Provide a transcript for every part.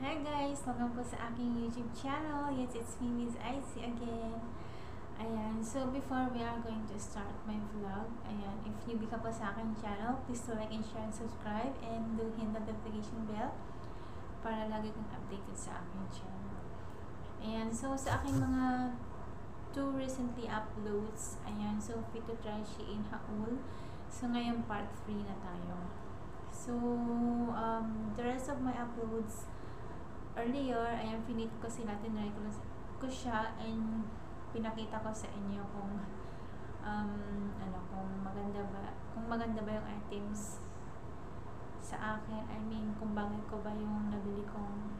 Hi guys! Welcome po sa aking YouTube channel. Yes, it's me, Miss Icy again. Ayan, so before we are going to start my vlog, ayan, if newbie ka po sa aking channel, please to like and share and subscribe and do hit the notification bell para lagi kang updated sa aking channel. Ayan, so sa aking mga two recently uploads, ayan, so Fit to Try Shein haul. So ngayon part 3 na tayo. So, the rest of my uploads earlier, ayan, finit ko sila, tinry ko siya, and pinakita ko sa inyo kung kung maganda ba yung items sa akin. I mean, kung bagay ko ba yung nabili kong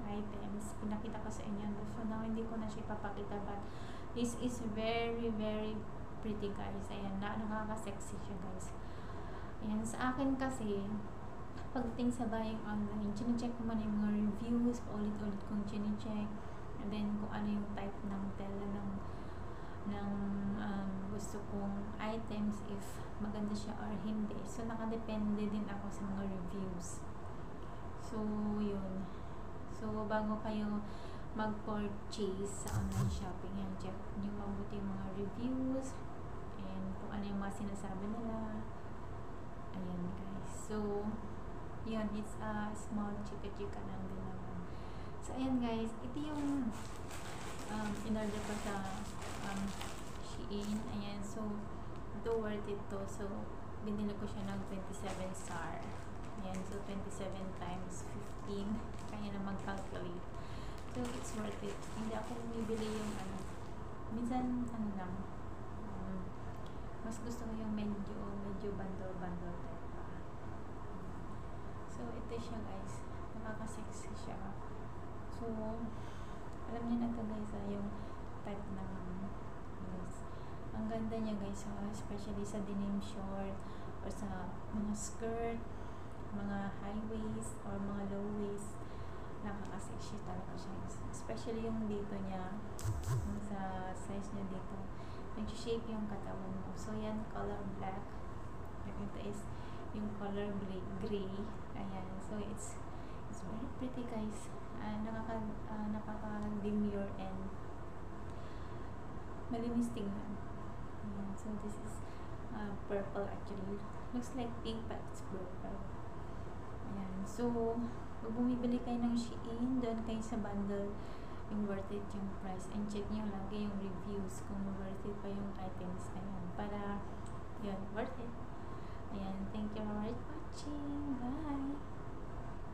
items. Pinakita ko sa inyo. So now, hindi ko na siya ipapakita, but this is very, very pretty guys. Ayan, nakaka-sexy siya guys. Ayan, sa akin kasi, pagdating sa buying online, chine-check ko muna yung mga reviews, ulit-ulit kong chine-check, and then kung ano yung type ng tela ng gusto kong items, if maganda siya or hindi. So, nakadepende din ako sa mga reviews. So, yun. So, bago kayo mag-purchase sa online shopping, yan, check nyo mabuti yung mga reviews, and kung ano yung mga sinasabi nila. Ayan guys. So, yun, it's a small chika-chika lang din naman. So, ayan guys, ito yung in-order ko sa Shein. Ayan, so, ito worth it to. So, binili ko siya ng 27 star. Ayan, so 27 times 15. Kaya na mag-calculate. So, it's worth it. Hindi ako bumibili yung minsan, lang, mas gusto ko yung medyo bundle type pa. So, ito siya guys. Nakaka-sexy siya. So, alam niyo na to guys, yung type ng yes. Ang ganda niya guys, especially sa denim short or sa mga skirt, mga high waist or mga low waist. Nakaka-sexy talaga siya. Especially yung dito niya, yung sa size niya dito. Nag-shape yung katawan mo. So, yan, color black. Ito is yung color gray. Ayan. So, it's very pretty, guys. Nakaka-demure and malinis tingnan. Ayan. So, this is purple actually. Looks like pink, but it's purple. Ayan. So, pag bumibili kayo ng Shein, doon kayo sa bundle, yung worth it yung price, and check nyo lagi yung reviews kung worth it pa yung items na yun para yun, worth it. Ayan, thank you for watching. Bye!